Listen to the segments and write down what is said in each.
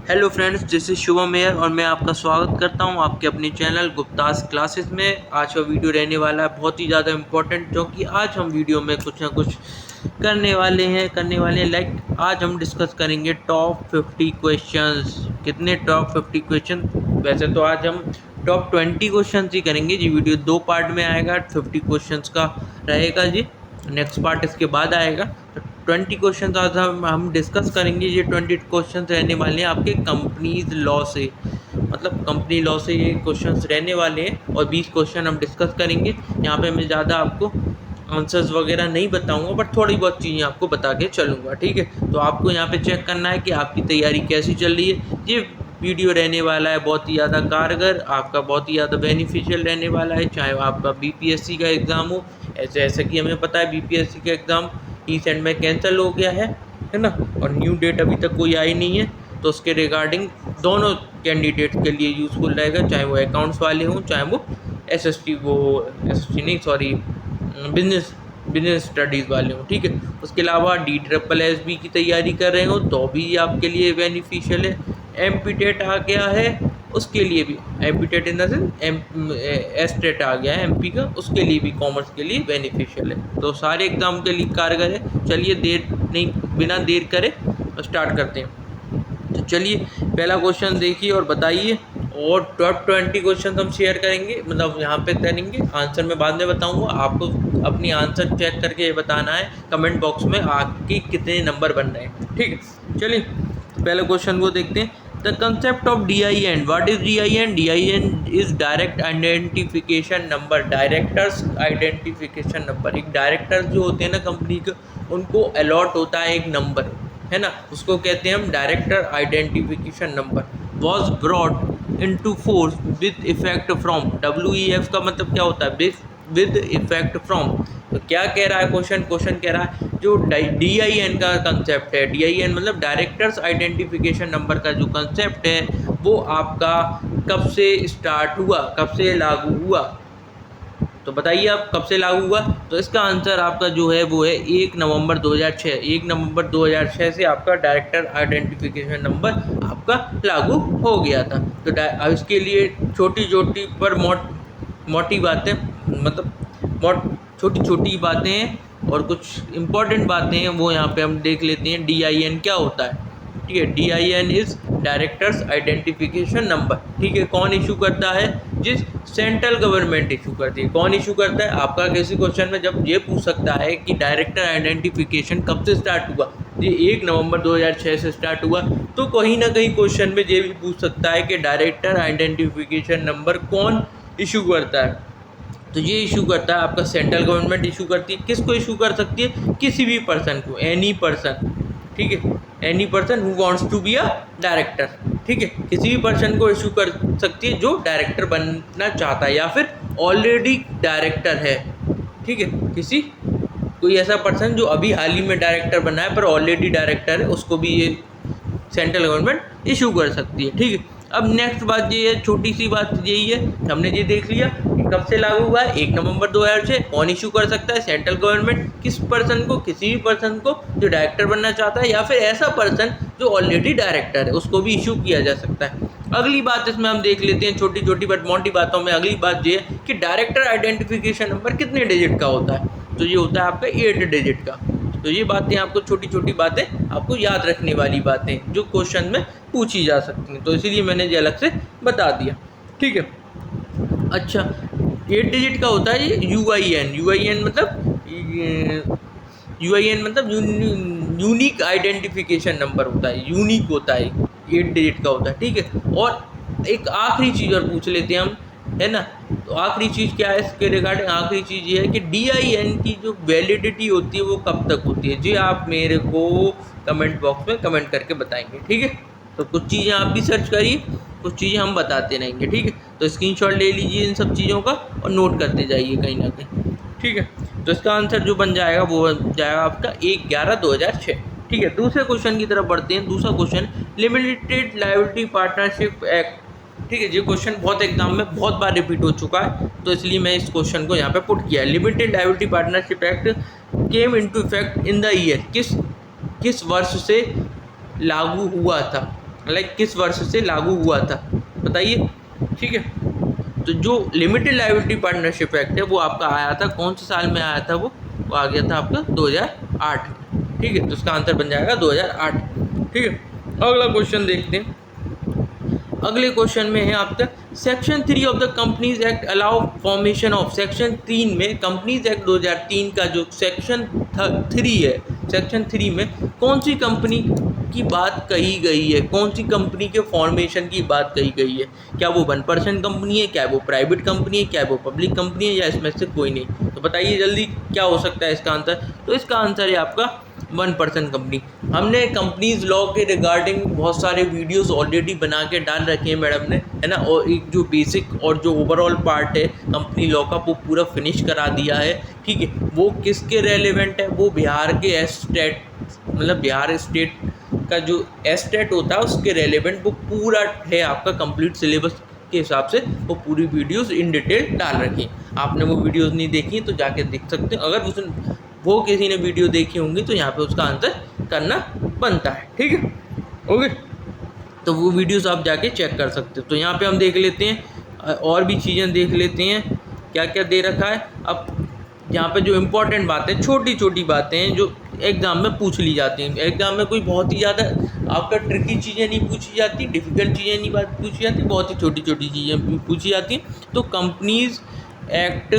Hello friends, this is Shubham mayor और मैं आपका स्वागत करता हूं आपके अपने चैनल गुप्तास क्लासेस में। आज का वीडियो रहने वाला है बहुत ही ज़्यादा इम्पोर्टेंट, क्योंकि आज हम वीडियो में कुछ ना कुछ करने वाले हैं। लाइक आज हम डिस्कस करेंगे टॉप 50 क्वेश्चंस। कितने टॉप 50 क्वेश्चन? वैसे तो आज हम टॉप 20 क्वेश्चंस ही करेंगे जी। वीडियो दो पार्ट में आएगा, 50 क्वेश्चंस का रहेगा जी। नेक्स्ट पार्ट इसके बाद आएगा। तो 20 क्वेश्चन आज हम डिस्कस करेंगे। ये 20 क्वेश्चन रहने वाले हैं आपके कंपनीज लॉ से, मतलब कंपनी लॉ से ये क्वेश्चन रहने वाले हैं और 20 क्वेश्चन हम डिस्कस करेंगे। यहाँ पे मैं ज़्यादा आपको आंसर्स वगैरह नहीं बताऊंगा, बट थोड़ी बहुत चीज़ें आपको बता के चलूँगा, ठीक है। तो आपको यहाँ पे चेक करना है कि आपकी तैयारी कैसी चल रही है। ये वीडियो रहने वाला है बहुत ही ज़्यादा कारगर, आपका बहुत ही ज़्यादा बेनिफिशियल रहने वाला है, चाहे आपका बीपीएससी का एग्ज़ाम हो। ऐसा कि हमें पता है बीपीएससी का एग्ज़ाम रिसेंट में कैंसिल हो गया है ना, और न्यू डेट अभी तक कोई आई नहीं है। तो उसके रिगार्डिंग दोनों कैंडिडेट के लिए यूज़फुल रहेगा, चाहे वो अकाउंट्स वाले हों, चाहे वो एसएसटी नहीं, सॉरी, बिजनेस बिजनेस स्टडीज़ वाले हों, ठीक है। उसके अलावा DSSS की तैयारी कर रहे हो तो भी आपके लिए बेनिफिशियल है। एमपी टेट आ गया है, उसके लिए भी MP TET in the sense S TET आ गया है एमपी का, उसके लिए भी कॉमर्स के लिए बेनिफिशियल है। तो सारे एग्ज़ाम के लिए कारगर है। चलिए देर नहीं, बिना देर करे स्टार्ट करते हैं। तो चलिए पहला क्वेश्चन देखिए और बताइए। और टॉप 20 क्वेश्चन हम शेयर करेंगे, मतलब यहाँ पे करेंगे। आंसर मैं बाद में बताऊँगा, आपको अपनी आंसर चेक करके ये बताना है कमेंट बॉक्स में आपके कितने नंबर बन रहे हैं, ठीक है। चलिए पहले क्वेश्चन को देखते हैं। The concept of DIN, what is DIN? DIN is direct identification number, directors identification number. एक डायरेक्टर जो होते हैं ना कंपनी के, उनको अलॉट होता है एक नंबर, है ना, उसको कहते हैं हम director identification number. Was broad into force with effect from, WEF का मतलब क्या होता है? With effect from. तो क्या कह रहा है क्वेश्चन कह रहा है जो DIN का कंसेप्ट है, DIN मतलब डायरेक्टर्स आइडेंटिफिकेशन नंबर का जो कंसेप्ट है, वो आपका कब से स्टार्ट हुआ, कब से लागू हुआ? तो बताइए आप कब से लागू हुआ? तो इसका आंसर आपका जो है वो है 1 नवंबर 2006। 1 नवंबर 2006 से आपका डायरेक्टर आइडेंटिफिकेशन नंबर आपका लागू हो गया था। तो इसके लिए छोटी छोटी पर मोटी बातें, मतलब छोटी छोटी बातें हैं और कुछ इम्पॉर्टेंट बातें हैं, वो यहाँ पे हम देख लेते हैं। DIN क्या होता है, ठीक है। DIN is directors identification number, ठीक है। कौन इशू करता है? जिस सेंट्रल गवर्नमेंट इशू करती है। कौन इशू करता है? आपका किसी क्वेश्चन में जब ये पूछ सकता है कि डायरेक्टर आइडेंटिफिकेशन कब से स्टार्ट हुआ, ये 1 नवंबर 2006 से स्टार्ट हुआ, तो कहीं ना कहीं क्वेश्चन में ये भी पूछ सकता है कि डायरेक्टर आइडेंटिफिकेशन नंबर कौन इशू करता है। तो ये इशू करता है आपका सेंट्रल गवर्नमेंट इशू करती है। किसको इशू कर सकती है? किसी भी पर्सन को, एनी पर्सन, ठीक है। Any person who wants to be a director, ठीक है। किसी भी पर्सन को इशू कर सकती है जो डायरेक्टर बनना चाहता है या फिर ऑलरेडी डायरेक्टर है, ठीक है। कोई ऐसा पर्सन जो अभी हाल ही में डायरेक्टर बना है पर ऑलरेडी डायरेक्टर है, उसको भी ये सेंट्रल गवर्नमेंट इशू कर सकती है, ठीक है। अब नेक्स्ट बात ये है, छोटी सी बात यही है, हमने ये देख लिया कि कब से लागू हुआ है, 1 नवंबर 2006। कौन इशू कर सकता है? Central government. किस पर्सन को? किसी भी पर्सन को जो डायरेक्टर बनना चाहता है या फिर ऐसा पर्सन जो ऑलरेडी डायरेक्टर है, उसको भी इशू किया जा सकता है। अगली बात इसमें हम देख लेते हैं, छोटी छोटी बट मोटी बातों में। अगली बात ये है कि डायरेक्टर आइडेंटिफिकेशन नंबर कितने डिजिट का होता है? तो ये होता है आपका 8 डिजिट का। तो ये बातें आपको, छोटी छोटी बातें आपको याद रखने वाली बातें जो क्वेश्चन में पूछी जा सकती हैं, तो इसीलिए मैंने ये अलग से बता दिया, ठीक है। अच्छा, 8 डिजिट का होता है ये UIN मतलब यूनिक आइडेंटिफिकेशन नंबर होता है, यूनिक होता है, 8 डिजिट का होता है, ठीक है। और एक आखिरी चीज़ और पूछ लेते हैं हम, है ना। तो आखिरी चीज़ क्या है इसके रिगार्डिंग? आखिरी चीज़ ये है कि DIN की जो वैलिडिटी होती है वो कब तक होती है? जी आप मेरे को कमेंट बॉक्स में कमेंट करके बताएंगे, ठीक है। तो कुछ चीज़ें आप भी सर्च करिए, कुछ चीज़ें हम बताते रहेंगे, ठीक है। तो स्क्रीनशॉट ले लीजिए इन सब चीज़ों का और नोट करते जाइए कहीं ना कहीं, ठीक है। तो इसका आंसर जो बन जाएगा वो बन जाएगा आपका 1/11/2006, ठीक है। दूसरे क्वेश्चन की तरफ बढ़ते हैं। दूसरा question, limited liability partnership act, ठीक है। ये क्वेश्चन बहुत एग्जाम में बहुत बार रिपीट हो चुका है, तो इसलिए मैं इस क्वेश्चन को यहाँ पे पुट किया है। Limited liability partnership act came into effect in the year, किस वर्ष से लागू हुआ था? लाइक किस वर्ष से लागू हुआ था, बताइए। ठीक है, तो जो लिमिटेड लायबिलिटी पार्टनरशिप एक्ट है वो आपका आया था, कौन से साल में आया था? वो आ गया था आपका 2008 में। ठीक है, तो इसका आंसर बन जाएगा 2008। ठीक है, अगला क्वेश्चन देखते हैं। अगले क्वेश्चन में है आपका section 3 of the companies act allow formation of. Section 3 में कंपनीज एक्ट 2003 का जो सेक्शन 3 है, सेक्शन 3 में कौन सी कंपनी की बात कही गई है, कौन सी कंपनी के फॉर्मेशन की बात कही गई है? क्या वो 1% कंपनी है, क्या वो प्राइवेट कंपनी है, क्या वो पब्लिक कंपनी है, या इसमें से कोई नहीं? तो बताइए जल्दी क्या हो सकता है इसका आंसर। तो इसका आंसर है आपका 1% कंपनी। हमने कंपनीज लॉ के रिगार्डिंग बहुत सारे वीडियोस ऑलरेडी बना के डाल रखे हैं मैडम ने, है ना, और एक जो बेसिक और जो ओवरऑल पार्ट है कंपनी लॉ का वो पूरा फिनिश करा दिया है। ठीक है, वो किसके रेलेवेंट है? वो बिहार के एस्टेट, मतलब बिहार स्टेट का जो एस्टेट होता है उसके रेलेवेंट वो पूरा है आपका कंप्लीट सिलेबस के हिसाब से। वो पूरी वीडियोस इन डिटेल डाल रखी हैं। आपने वो वीडियोस नहीं देखी तो जाके देख सकते हैं। अगर वो किसी ने वीडियो देखी होंगी तो यहाँ पे उसका आंसर करना बनता है। ठीक है, ओके, तो वो वीडियोस आप जाके चेक कर सकते हो। तो यहाँ पे हम देख लेते हैं और भी चीज़ें देख लेते हैं क्या क्या दे रखा है। अब यहाँ पे जो इम्पोर्टेंट बातें, छोटी छोटी बातें हैं जो एग्ज़ाम में पूछ ली जाती हैं। एग्ज़ाम में कोई बहुत ही ज़्यादा आपका ट्रिकी चीज़ें नहीं पूछी जाती, डिफ़िकल्ट चीज़ें नहीं पूछी जाती, बहुत ही छोटी छोटी चीज़ें पूछी जाती हैं। तो कंपनीज एक्ट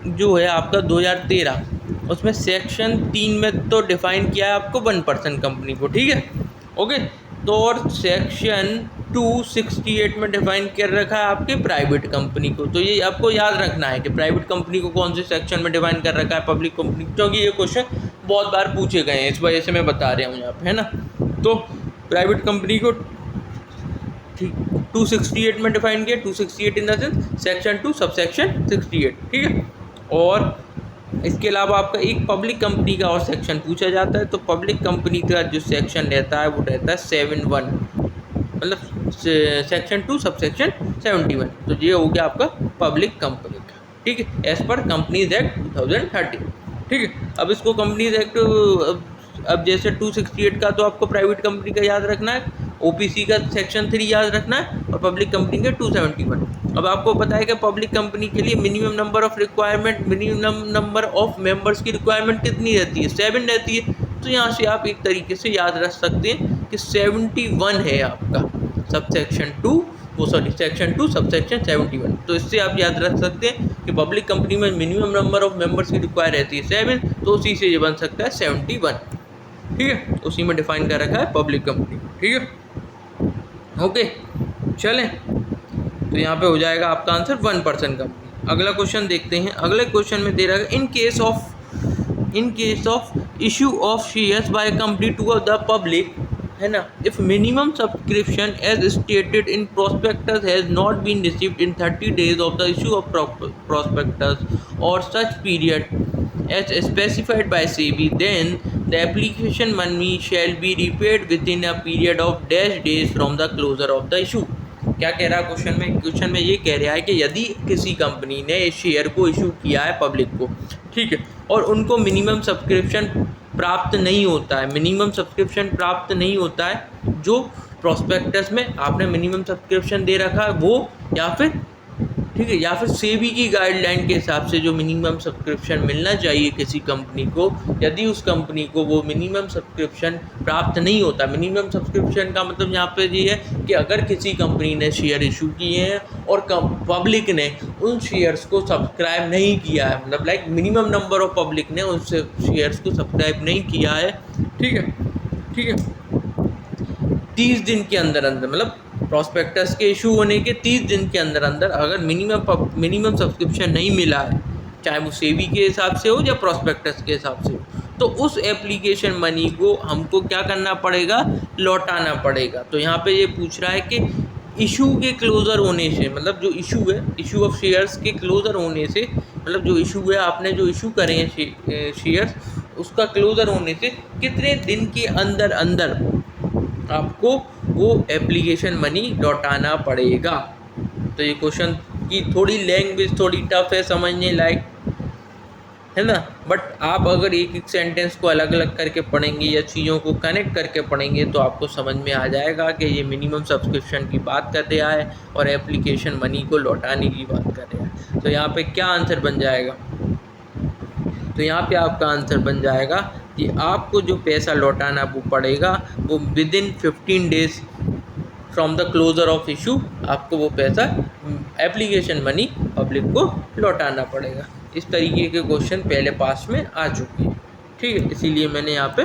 जो है आपका 2013, उसमें सेक्शन 3 में तो डिफ़ाइन किया है आपको 1% कंपनी को। ठीक है, ओके, तो और सेक्शन 268 में डिफाइन कर रखा है आपके प्राइवेट कंपनी को। तो ये आपको याद रखना है कि प्राइवेट कंपनी को कौन से सेक्शन में डिफाइन कर रखा है, पब्लिक कंपनी, क्योंकि ये क्वेश्चन बहुत बार पूछे गए हैं, इस वजह से मैं बता रहा हूँ यहाँ पे, है ना। तो प्राइवेट कंपनी को ठीक 268 में डिफाइन किया, 268 इन the sense section 2 sub section 68। ठीक है, और इसके अलावा आपका एक पब्लिक कंपनी का और सेक्शन पूछा जाता है। तो पब्लिक कंपनी का जो सेक्शन रहता है वो रहता है 71, मतलब सेक्शन 2 सब सेक्शन 71। तो ये हो गया आपका पब्लिक कंपनी का। ठीक है, एज पर कंपनीज एक्ट 2013। ठीक है, अब इसको कंपनीज एक्ट, अब जैसे 268 का तो आपको प्राइवेट कंपनी का याद रखना है, ओपीसी का सेक्शन 3 याद रखना है, और पब्लिक कंपनी का 271। अब आपको पता है कि पब्लिक कंपनी के लिए minimum number of requirement, minimum number of members की रिक्वायरमेंट कितनी रहती है? 7 रहती है। तो यहाँ से आप एक तरीके से याद रख सकते हैं कि 71 है आपका सब सेक्शन 2, वो सॉरी सेक्शन 2 सब सेक्शन 71। तो इससे आप याद रख सकते हैं कि पब्लिक कंपनी में मिनिमम नंबर ऑफ मेंबर्स की रिक्वायर रहती है 7, तो उसी से ये बन सकता है 71। ठीक है, उसी में डिफाइन कर रखा है पब्लिक कंपनी। ठीक है, ओके, चलें, तो यहाँ पे हो जाएगा आपका आंसर 1% कंपनी। अगला क्वेश्चन देखते हैं। अगले क्वेश्चन में दे रहा है in case of issue of shares by company to the public, है ना, if minimum subscription as stated in prospectus has not been received in 30 days of the issue of prospectus और such period as specified by SEBI, then the application money shall be repaid within a period of dash days from the closure of the issue। क्या कह रहा है question में? Question में ये कह रहा है कि यदि किसी कंपनी ने इस शेयर को इशू किया है पब्लिक को, ठीक है, और उनको मिनिमम सब्सक्रिप्शन प्राप्त नहीं होता है, मिनिमम सब्सक्रिप्शन प्राप्त नहीं होता है जो प्रोस्पेक्टस में आपने मिनिमम सब्सक्रिप्शन दे रखा है वो, या फिर ठीक है, या फिर सेबी की गाइडलाइन के हिसाब से जो मिनिमम सब्सक्रिप्शन मिलना चाहिए किसी कंपनी को, यदि उस कंपनी को वो मिनिमम सब्सक्रिप्शन प्राप्त नहीं होता। मिनिमम सब्सक्रिप्शन का मतलब यहाँ पे ये है कि अगर किसी कंपनी ने शेयर इशू किए हैं और पब्लिक ने उन शेयर्स को सब्सक्राइब नहीं किया है, मतलब like minimum number of public ने उन शेयर्स को सब्सक्राइब नहीं किया है, ठीक है, ठीक है, 30 दिन के अंदर अंदर, मतलब प्रोस्पेक्टस के इशू होने के 30 दिन के अंदर अंदर अगर मिनिमम सब्सक्रिप्शन नहीं मिला है, चाहे वो सेबी के हिसाब से हो या प्रोस्पेक्टस के हिसाब से हो, तो उस एप्लीकेशन मनी को हमको क्या करना पड़ेगा? लौटाना पड़ेगा। तो यहाँ पे ये पूछ रहा है कि इशू के क्लोज़र होने से, मतलब जो इशू है, इशू ऑफ शेयर्स के क्लोज़र होने से, मतलब जो इशू है आपने जो इशू करे हैं शेयर्स, उसका क्लोज़र होने से कितने दिन के अंदर अंदर आपको वो एप्लीकेशन मनी लौटाना पड़ेगा। तो ये क्वेश्चन की थोड़ी लैंग्वेज थोड़ी टफ है समझने लायक, है ना। बट आप अगर एक एक सेंटेंस को अलग अलग करके पढ़ेंगे या चीज़ों को कनेक्ट करके पढ़ेंगे तो आपको समझ में आ जाएगा कि ये मिनिमम सब्सक्रिप्शन की बात कर रहा है और एप्लीकेशन मनी को लौटाने की बात कर रहा है। तो यहाँ पे क्या आंसर बन जाएगा, तो यहाँ पे आपका आंसर बन जाएगा कि आपको जो पैसा लौटाना वो पड़ेगा वो within 15 days from the closure of issue आपको वो पैसा एप्लीकेशन मनी पब्लिक को लौटाना पड़ेगा। इस तरीके के क्वेश्चन पहले पास में आ चुके हैं, ठीक है, इसीलिए मैंने यहाँ पे।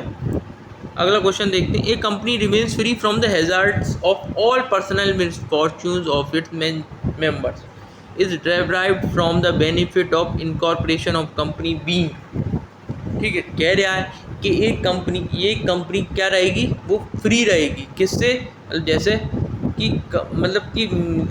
अगला क्वेश्चन देखते हैं। A company remains free from the hazards of all personal misfortunes of its members is derived from the benefit of incorporation of company being. ठीक है, कह रहा है कि ये कंपनी क्या रहेगी, वो फ्री रहेगी किससे, जैसे कि मतलब कि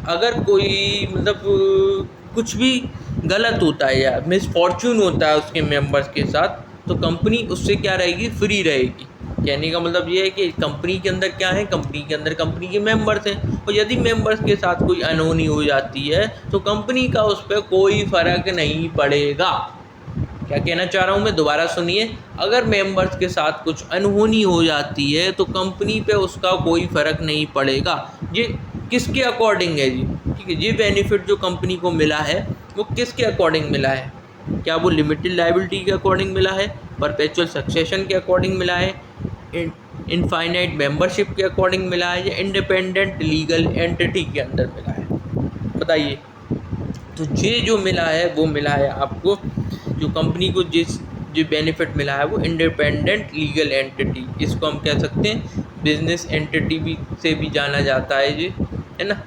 अगर कोई मतलब कुछ भी गलत होता है या मिसफॉर्चून होता है उसके मेंबर्स के साथ तो कंपनी उससे क्या रहेगी, फ्री रहेगी। कहने का मतलब ये है कि कंपनी के अंदर क्या है, कंपनी के अंदर कंपनी के मेंबर्स हैं और यदि मेंबर्स के साथ कोई अनहोनी हो जाती है तो कंपनी का उस पर कोई फ़र्क नहीं पड़ेगा। क्या कहना चाह रहा हूँ मैं, दोबारा सुनिए। अगर मेंबर्स के साथ कुछ अनहोनी हो जाती है तो कंपनी पे उसका कोई फ़र्क नहीं पड़ेगा। ये किसके अकॉर्डिंग है जी, ठीक है, ये बेनिफिट जो कंपनी को मिला है वो किसके अकॉर्डिंग मिला है, क्या वो लिमिटेड लायबिलिटी के अकॉर्डिंग मिला है, परपेचुअल सक्सेशन के अकॉर्डिंग मिला है, इनफाइनाइट मेंबरशिप के अकॉर्डिंग मिला है, या इंडिपेंडेंट लीगल एंटिटी के अंदर मिला है, बताइए। तो ये जो मिला है वो मिला है आपको, जो कंपनी को जो बेनिफिट मिला है वो इंडिपेंडेंट लीगल एंटिटी, इसको हम कह सकते हैं बिजनेस एंटिटी भी से भी जाना जाता है जी, है ना,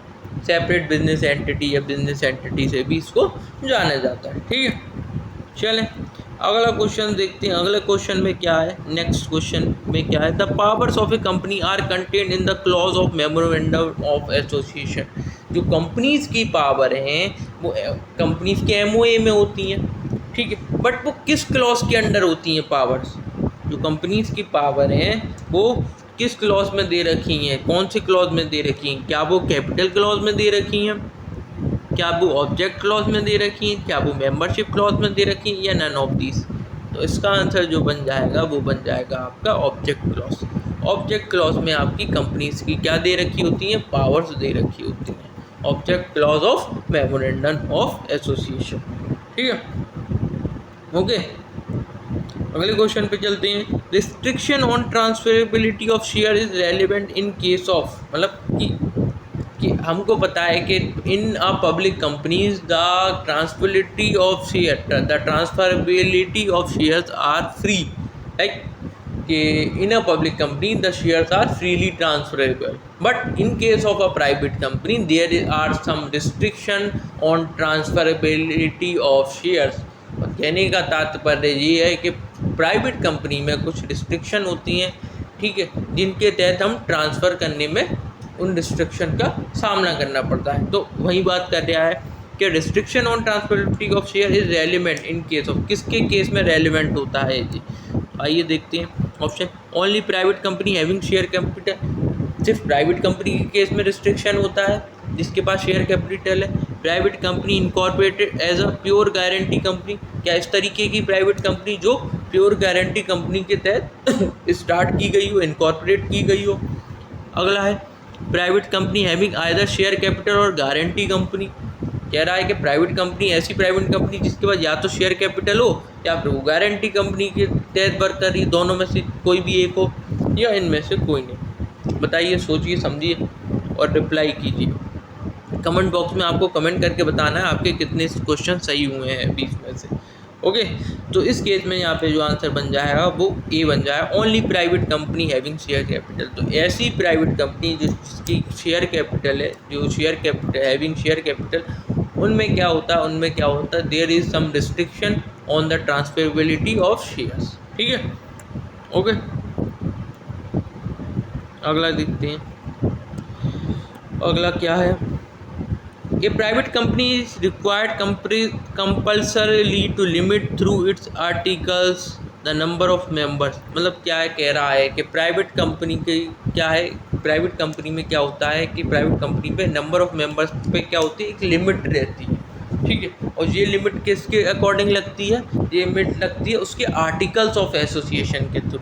सेपरेट बिजनेस एंटिटी या बिजनेस एंटिटी से भी इसको जाना जाता है, ठीक है। चलें अगला क्वेश्चन देखते हैं। अगले क्वेश्चन में क्या है, नेक्स्ट क्वेश्चन में क्या है, the powers of a company are contained in the clause of memorandum of association. जो कंपनीज की पावर हैं वो कंपनीज के एमओए में होती हैं, ठीक है, बट वो किस क्लॉज के अंडर होती हैं पावर्स, जो कंपनीज की पावर हैं वो किस क्लॉज में दे रखी हैं, कौन से क्लॉज में दे रखी हैं, क्या वो कैपिटल क्लॉज में दे रखी हैं, क्या वो ऑब्जेक्ट क्लॉज में दे रखी हैं, क्या वो मेंबरशिप क्लॉज में दे रखी हैं, या नन ऑफ दिस। तो इसका आंसर जो बन जाएगा वो बन जाएगा आपका ऑब्जेक्ट क्लॉज। ऑब्जेक्ट क्लॉज में आपकी कंपनीज की क्या दे रखी होती हैं, पावर्स दे रखी होती हैं, object clause of memorandum of association, ठीक है, ओके। अगले क्वेश्चन पे चलते हैं। Restriction on transferability of share is relevant in case of, मतलब कि हमको पता है कि in a public companies the transferability of share, the transferability of shares are free, like कि in a public company the shares are freely transferable, but in case of a private company there are some restriction on transferability of shares. कहने का तात्पर्य ये है कि private company में कुछ restriction होती हैं, ठीक है, जिनके तहत हम ट्रांसफ़र करने में उन रिस्ट्रिक्शन का सामना करना पड़ता है। तो वही बात कर रहा है कि restriction on transferability of share is relevant in case of, किसके केस में रेलिवेंट होता है जी, आइए देखते हैं। Option only private company having share capital, सिर्फ प्राइवेट कंपनी के केस में रिस्ट्रिक्शन होता है जिसके पास शेयर कैपिटल है। Private company incorporated as a pure guarantee company, क्या इस तरीके की प्राइवेट कंपनी जो प्योर गारंटी कंपनी के तहत स्टार्ट की गई हो, इनकॉर्पोरेट की गई हो। अगला है private company having either share capital और गारंटी कंपनी, कह रहा है कि प्राइवेट कंपनी ऐसी प्राइवेट कंपनी जिसके पास या तो शेयर कैपिटल हो या फिर वो गारंटी कंपनी के तहत वर्क कर रही, दोनों में से कोई भी एक हो या इनमें से कोई नहीं। बताइए, सोचिए, समझिए और रिप्लाई कीजिए। कमेंट बॉक्स में आपको कमेंट करके बताना है आपके कितने क्वेश्चन सही हुए हैं 20 में से, ओके। तो इस केस में यहाँ पे जो आंसर बन जाएगा वो ए बन जाएगा, only private company having share capital. तो ऐसी प्राइवेट कंपनी जिसकी शेयर कैपिटल है, जो share capital having share capital, उनमें क्या होता है there is some restriction on the transferability of shares, ठीक है, ओके। अगला देखते हैं, अगला क्या है। A private company is required compulsorily to limit through its articles the number of members। मतलब क्या है, कह रहा है कि प्राइवेट कंपनी के क्या है, प्राइवेट कंपनी में क्या होता है कि प्राइवेट कंपनी पे नंबर ऑफ मेंबर्स पे क्या होती है, एक लिमिट रहती है। ठीक है। और ये लिमिट किसके अकॉर्डिंग लगती है? ये लिमिट लगती है उसके आर्टिकल्स ऑफ एसोसिएशन के थ्रू,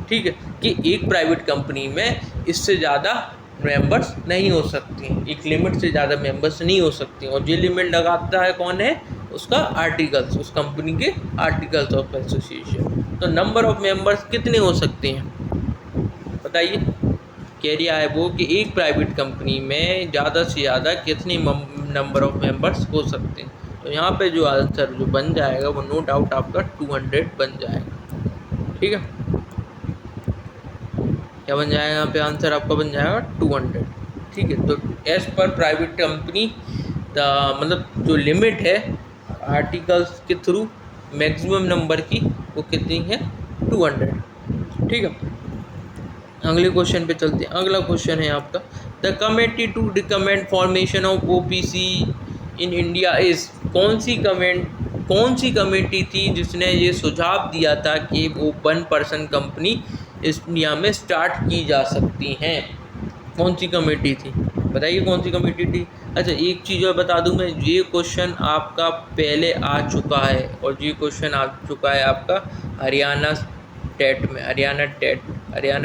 ठीक है, कि एक प्राइवेट कंपनी में इससे ज़्यादा मेंबर्स नहीं हो सकती हैं, एक लिमिट से ज़्यादा मेंबर्स नहीं हो सकती हैं। और ये लिमिट लगाता है कौन है? उसका आर्टिकल्स, उस कंपनी के आर्टिकल्स ऑफ एसोसिएशन। तो नंबर ऑफ मेंबर्स कितने हो सकते हैं बताइए? कह रहा है वो कि एक प्राइवेट कंपनी में ज़्यादा से ज़्यादा कितनी नंबर ऑफ मेंबर्स हो सकते हैं। तो यहाँ पे जो आंसर जो बन जाएगा वो नो डाउट आपका 200 बन जाएगा, ठीक है। क्या बन जाएगा यहाँ पे? आंसर आपका बन जाएगा 200, ठीक है। तो एज पर प्राइवेट कंपनी मतलब जो लिमिट है आर्टिकल्स के थ्रू मैक्सिमम नंबर की वो कितनी है? 200, ठीक है। अगले क्वेश्चन पे चलते हैं। अगला क्वेश्चन है आपका, the committee to recommend formation of OPC in India is. कौन सी कमेटी थी जिसने ये सुझाव दिया था कि वो 1% कंपनी इस इंडिया में स्टार्ट की जा सकती हैं? कौन सी कमेटी थी बताइए? कौन सी कमेटी थी? अच्छा, एक चीज़ और बता दूं मैं, ये क्वेश्चन आपका पहले आ चुका है, और ये क्वेश्चन आ चुका है आपका हरियाणा टेट में। हरियाणा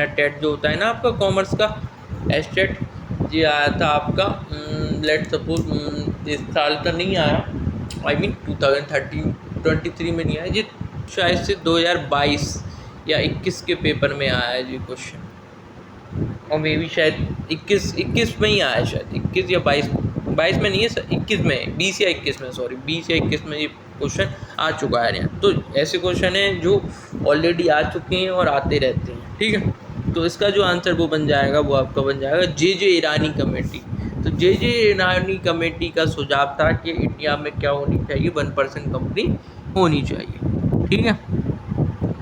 टेट जो होता है ना आपका कॉमर्स का एस्टेट, ये आया था आपका लेट सपोज इस साल तो नहीं आया, आई मीन 2023 में नहीं आया, ये शायद से 2022 या 21 के पेपर में आया है ये क्वेश्चन, और मे भी शायद 21 में ही आया, शायद 21 या 22 में नहीं है सर, 21 में, 20 या 21 में, सॉरी 20 या 21 में ये क्वेश्चन आ चुका है यहाँ। तो ऐसे क्वेश्चन हैं जो ऑलरेडी आ चुके हैं और आते रहते हैं, ठीक है। तो इसका जो आंसर वो बन जाएगा, वो आपका बन जाएगा जे ईरानी कमेटी। तो जे ईरानी कमेटी का सुझाव था कि इंडिया में क्या होनी चाहिए? 1% कंपनी होनी चाहिए, ठीक है,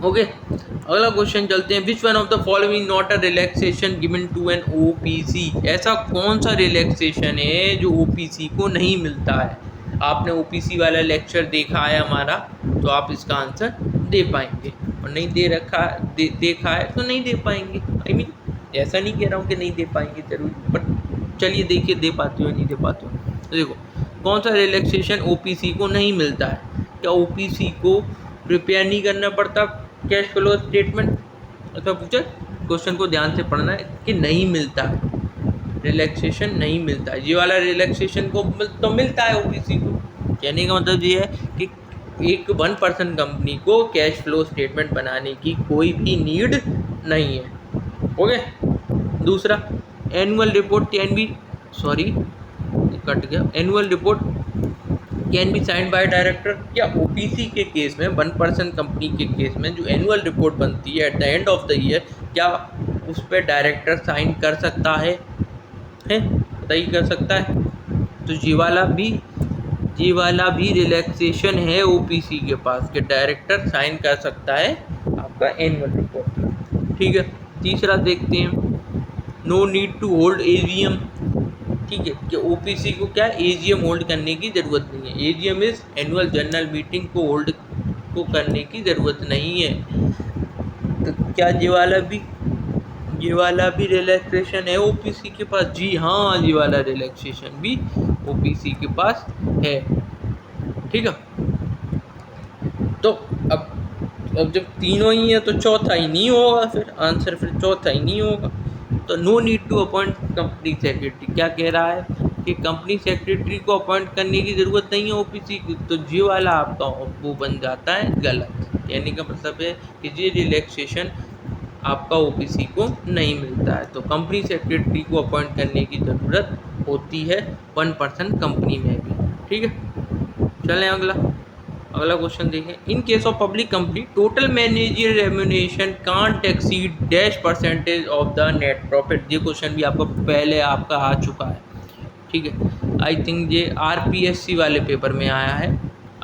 ओके। अगला क्वेश्चन चलते हैं, which one of the following not a relaxation given to an OPC. ऐसा कौन सा रिलैक्सेशन है जो ओपीसी को नहीं मिलता है? आपने ओपीसी वाला लेक्चर देखा है हमारा, तो आप इसका आंसर दे पाएंगे, और नहीं दे रखा देखा है तो नहीं दे पाएंगे। आई मीन ऐसा नहीं कह रहा हूँ कि नहीं दे पाएंगे जरूर, पर चलिए देखिए दे पाते हो नहीं दे पाते हो। तो देखो कौन सा रिलैक्सेशन ओपीसी को नहीं मिलता है? क्या ओपीसी को प्रिपेयर नहीं करना पड़ता कैश फ्लो स्टेटमेंट? ऐसा पूछा, क्वेश्चन को ध्यान से पढ़ना है कि नहीं मिलता है, रिलैक्सेशन नहीं मिलता है। ये वाला रिलैक्सेशन को तो मिलता है ओपीसी को। कहने का मतलब ये है कि एक 1% कंपनी को कैश फ्लो स्टेटमेंट बनाने की कोई भी नीड नहीं है, ओके। दूसरा, annual report can be, sorry cut गया, annual report can be signed by director. क्या ओपीसी के केस में 1% कंपनी के केस में जो एनुअल रिपोर्ट बनती है eight the end of the year, क्या उस पर डायरेक्टर साइन कर सकता है बताइए? कर सकता है। तो ये वाला भी रिलैक्सेशन है ओपीसी के पास कि डायरेक्टर साइन कर सकता है आपका एनुअल रिपोर्ट, ठीक है। तीसरा देखते हैं, no need to hold AGM, ठीक है, कि ओपीसी को क्या एजीएम होल्ड करने की ज़रूरत नहीं है। AGM is annual general meeting को होल्ड को करने की ज़रूरत नहीं है। तो क्या ये वाला भी रिलैक्सेशन है ओपीसी के पास? जी हाँ, ये वाला रिलैक्सेशन भी ओपीसी के पास है, ठीक है। तो अब जब तीनों ही है तो चौथा ही नहीं होगा, फिर आंसर फिर चौथा ही नहीं होगा। तो no need to appoint company secretary, क्या कह रहा है कि कंपनी सेक्रेटरी को अपॉइंट करने की ज़रूरत नहीं है ओपीसी की। तो जी वाला आपका वो बन जाता है गलत। कहने का मतलब है कि ये रिलैक्सेशन आपका ओपीसी को नहीं मिलता है। तो कंपनी सेक्रेटरी को अपॉइंट करने की ज़रूरत होती है 1% कंपनी में भी, ठीक है। चलें अगला क्वेश्चन देखें, इन case of public company total managerial remuneration can't exceed dash percentage of the net profit. ये क्वेश्चन भी आपको पहले आपका आ चुका है, ठीक है। आई थिंक ये आरपीएससी वाले पेपर में आया है।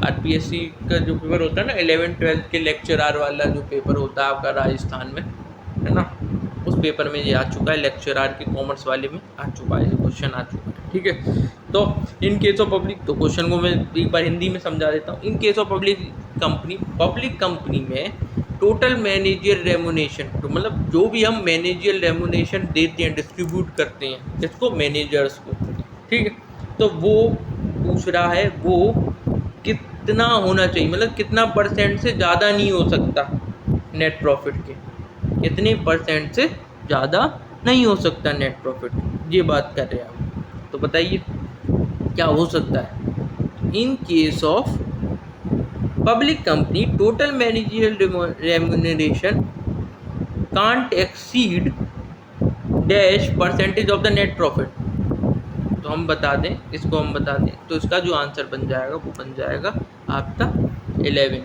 आरपीएससी का जो पेपर होता है ना 11-12 के लेक्चरार वाला जो पेपर होता है आपका राजस्थान में, है ना, उस पेपर में ये आ चुका है, लेक्चरार के कॉमर्स वाले में आ चुका है, ये क्वेश्चन आ चुका है, ठीक है। तो इन केस ऑफ पब्लिक, तो क्वेश्चन को मैं एक बार हिंदी में समझा देता हूँ। इन केस ऑफ पब्लिक कंपनी में टोटल मैनेजर रेम्यूनरेशन, तो मतलब जो भी हम मैनेजर रेम्यूनरेशन देते हैं, डिस्ट्रीब्यूट करते हैं किसको? मैनेजर्स को, ठीक है। तो वो पूछ रहा है वो कितना होना चाहिए, मतलब कितना परसेंट से ज़्यादा नहीं हो सकता नेट प्रॉफिट के, कितने परसेंट से ज़्यादा नहीं हो सकता नेट प्रॉफिट, ये बात कर रहे हैं आप। तो बताइए क्या हो सकता है। In case of public company total managerial remuneration can't exceed dash percentage of the net profit. तो हम बता दें, इसको हम बता दें, तो इसका जो आंसर बन जाएगा वो बन जाएगा आपका 11।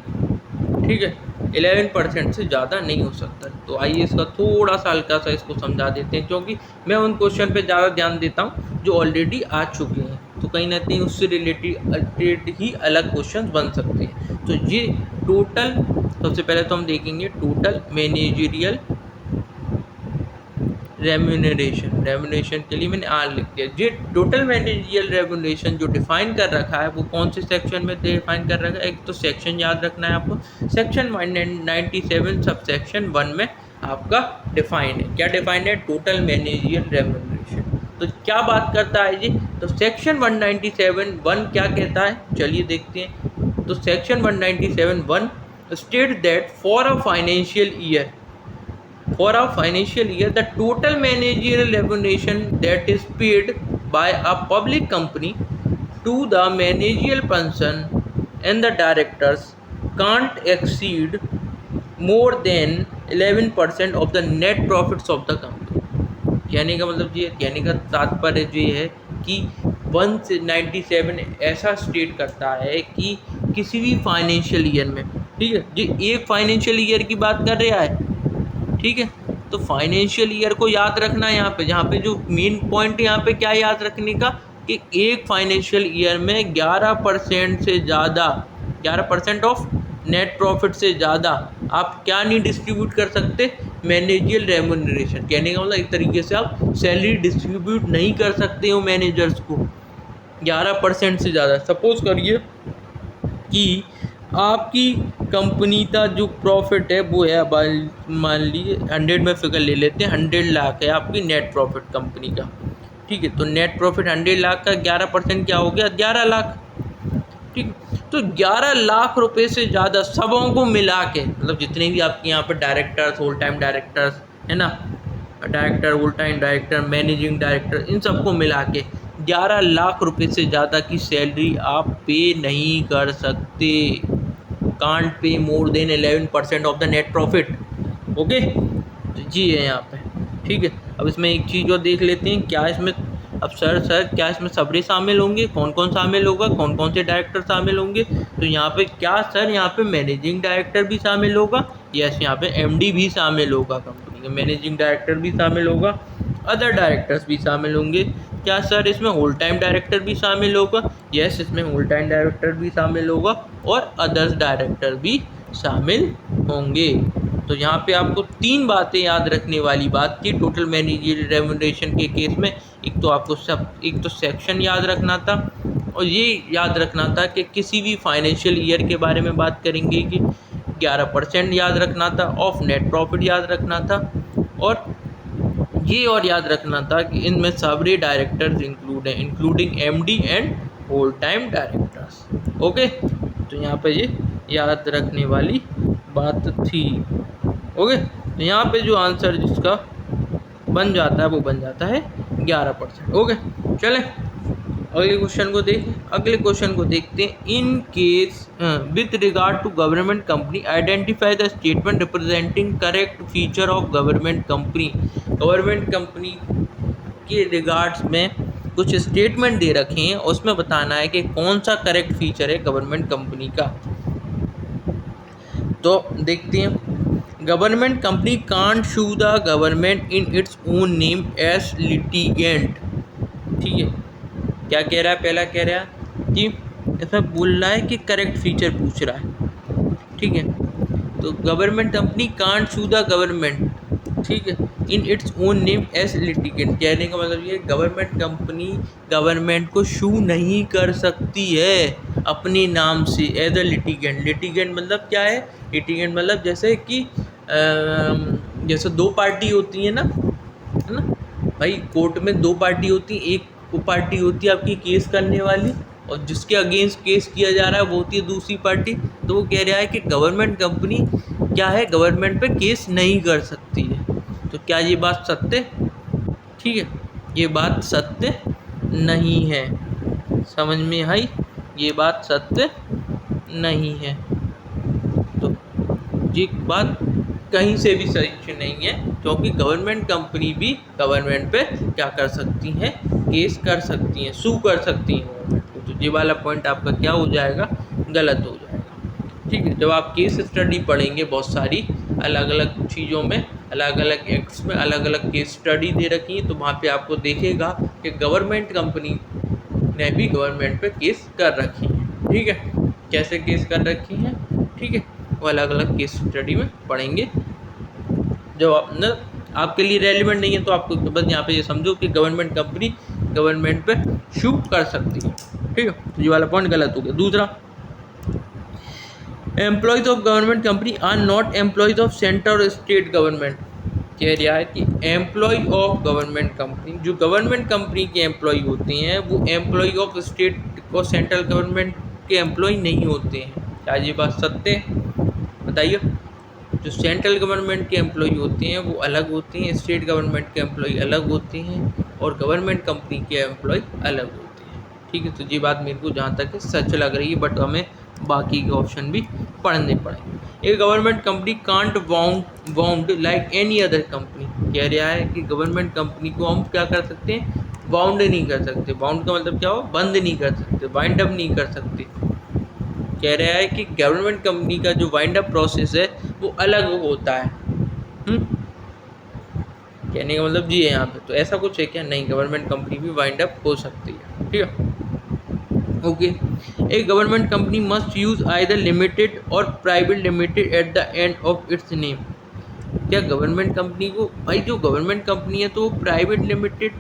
ठीक है, 11% से ज़्यादा नहीं हो सकता। तो आइए इसका थोड़ा सा हल्का सा इसको समझा देते हैं, क्योंकि मैं उन क्वेश्चन पे ज़्यादा ध्यान देता हूँ जो ऑलरेडी आ चुके हैं, तो कहीं ना कहीं उससे रिलेटेड ही अलग क्वेश्चन बन सकते हैं। तो ये टोटल, सबसे पहले तो हम देखेंगे टोटल मैनेजरियल रेम्यूनरेशन के लिए मैंने आर लिख दिया। ये टोटल मैनेजरियल रेम्यूनरेशन जो डिफाइन कर रखा है वो कौन से सेक्शन में डिफाइन कर रखा है। एक तो सेक्शन याद रखना है आपको, सेक्शन 197 सब सेक्शन 1 में आपका डिफाइन है। क्या डिफाइन है? Total managerial remuneration. तो क्या बात करता है जी? तो सेक्शन 197(1) क्या कहता है, चलिए देखते हैं। तो section 197(1) state that for a financial year, the total managerial remuneration that is paid by a public company to the managerial person and the directors can't exceed more than 11% of the net profits of the company। कहने का मतलब ये, कहने का तात्पर्य ये है कि 197 ऐसा स्टेट करता है कि किसी भी फाइनेंशियल ईयर में, ठीक है जी, एक फाइनेंशियल ईयर की बात कर रहा है, ठीक है। तो फाइनेंशियल ईयर को याद रखना है यहाँ पे, जहाँ पे जो मेन पॉइंट यहाँ पे क्या याद रखने का कि एक फाइनेंशियल ईयर में 11% से ज़्यादा, 11% ऑफ नेट प्रॉफिट से ज़्यादा आप क्या नहीं डिस्ट्रीब्यूट कर सकते, मैनेजरियल रेम्यूनरेशन। कहने का मतलब एक तरीके से आप सैलरी डिस्ट्रीब्यूट नहीं कर सकते हो मैनेजर्स को 11% से ज़्यादा। सपोज करिए कि आपकी कंपनी का जो प्रॉफिट है वो है, मान लीजिए 100 में फिगर ले लेते हैं, 100 लाख है आपकी नेट प्रॉफिट कंपनी का, ठीक है। तो नेट प्रॉफिट 100 लाख का 11% क्या हो गया, 11 लाख, ठीक। तो 11 लाख रुपए से ज़्यादा सबों को मिला के, मतलब जितने भी आपके यहाँ पर डायरेक्टर्स, होल टाइम डायरेक्टर्स है ना, director, whole time director, managing director, इन सबको मिला के 11 लाख रुपए से ज़्यादा की सैलरी आप पे नहीं कर सकते। Can't pay more than 11% of the net profit. Okay, तो जी है यहाँ पे, ठीक है। अब इसमें एक चीज़ और देख लेते हैं, क्या इसमें, अब सर क्या इसमें सबरे शामिल होंगे, कौन कौन शामिल होगा, कौन कौन से डायरेक्टर शामिल होंगे। तो यहाँ पे क्या सर, यहाँ पे मैनेजिंग डायरेक्टर भी शामिल होगा, यस, यहाँ पे एमडी भी शामिल होगा, कंपनी का मैनेजिंग डायरेक्टर भी शामिल होगा, अदर डायरेक्टर्स भी शामिल होंगे। क्या सर इसमें होल टाइम डायरेक्टर भी शामिल होगा, यस, इसमें होल टाइम डायरेक्टर भी शामिल होगा और अदर्स डायरेक्टर भी शामिल होंगे। तो यहाँ पे आपको 3 बातें याद रखने वाली बात थी टोटल मैनेजरियल रेम्यूनरेशन के केस में। एक तो आपको एक तो सेक्शन याद रखना था, और ये याद रखना था कि किसी भी फाइनेंशियल ईयर के बारे में बात करेंगे कि 11% याद रखना था, ऑफ नेट प्रॉफिट याद रखना था, और ये और याद रखना था कि इनमें सारे डायरेक्टर्स इंक्लूड हैं, including MD and whole time directors. Okay, तो यहाँ पे ये याद रखने वाली बात थी। ओके, तो यहाँ पे जो आंसर जिसका बन जाता है वो बन जाता है 11%। ओके, चलें अगले क्वेश्चन को देखते हैं। In case with regard to government company identify the statement representing correct feature of government company. Government company के रिगार्ड्स में कुछ स्टेटमेंट दे रखे हैं, उसमें बताना है कि कौन सा करेक्ट फीचर है गवर्नमेंट कंपनी का। तो देखते हैं, government company can't sue the government in its own name as litigant. ठीक है, क्या कह रहा है, पहला कह रहा है कि इसमें बोल रहा है कि करेक्ट फीचर पूछ रहा है, ठीक है। तो government company can't sue the government, ठीक है, in its own name as litigant. कहने का मतलब ये, गवर्नमेंट कंपनी गवर्नमेंट को शू नहीं कर सकती है अपने नाम से एज अ लिटिगेंट। लिटिगेंट मतलब क्या है, लिटिगेंट मतलब जैसे कि जैसे 2 पार्टी होती है ना भाई, कोर्ट में 2 पार्टी होती है, एक पार्टी होती है आपकी केस करने वाली, और जिसके अगेंस्ट केस किया जा रहा है वो होती है दूसरी पार्टी। तो वो कह रहा है कि गवर्नमेंट कंपनी क्या है, गवर्नमेंट पे केस नहीं कर सकती है। तो क्या ये बात सत्य है? ठीक है, ये बात सत्य नहीं है। समझ में आई? ये बात सत्य नहीं है। तो ये बात कहीं से भी सही नहीं है, क्योंकि गवर्नमेंट कंपनी भी गवर्नमेंट पे क्या कर सकती हैं, केस कर सकती हैं, सू कर सकती हैं गवर्नमेंट को। तो ये वाला पॉइंट आपका क्या हो जाएगा, गलत हो जाएगा। ठीक है, जब आप केस स्टडी पढ़ेंगे बहुत सारी अलग अलग चीज़ों में, अलग अलग एक्ट्स में अलग अलग केस स्टडी दे रखी है, तो वहाँ पे आपको देखेगा कि गवर्नमेंट कंपनी ने भी गवर्नमेंट पे केस कर रखी है। ठीक है, कैसे केस कर रखी हैं, ठीक है, वो अलग अलग केस स्टडी में पढ़ेंगे। जब आप न आपके लिए रेलिवेंट नहीं है तो आपको बस यहाँ पे ये समझो कि गवर्नमेंट कंपनी गवर्नमेंट पे शू कर सकती है। ठीक है, तो ये वाला पॉइंट गलत हो गया। दूसरा, employees of government company are not employees of central और स्टेट गवर्नमेंट। कह रहा है कि एम्प्लॉय ऑफ गवर्नमेंट कंपनी, जो गवर्नमेंट कंपनी के एम्प्लॉय होते हैं वो एम्प्लॉय ऑफ स्टेट और सेंट्रल गवर्नमेंट के एम्प्लॉय नहीं होते हैं। क्या ये बात सत्य है? बताइए। जो सेंट्रल गवर्नमेंट के एम्प्लॉय होते हैं वो अलग होते हैं, स्टेट गवर्नमेंट के एम्प्लॉय अलग होते हैं, और गवर्नमेंट कंपनी के एम्प्लॉय अलग होते हैं। ठीक है, तो ये बात मेरे को जहाँ तक सच लग रही है, बट हमें बाकी के ऑप्शन भी पढ़ने पड़ेंगे। एक government company can't bound like any other company. कह रहा है कि गवर्नमेंट कंपनी को हम क्या कर सकते हैं, बाउंड नहीं कर सकते। बाउंड का मतलब क्या हो, बंद नहीं कर सकते, वाइंड अप नहीं कर सकते। कह रहा है कि गवर्नमेंट कंपनी का जो वाइंड अप प्रोसेस है वो अलग होता है। कहने का मतलब जी है यहाँ पे। तो ऐसा कुछ है क्या? नहीं, गवर्नमेंट कंपनी भी वाइंड अप हो सकती है। ठीक है, ओके। एक government company must use either limited और private limited at the end of its name. क्या गवर्नमेंट कंपनी को, भाई जो गवर्नमेंट कंपनी है तो वो प्राइवेट लिमिटेड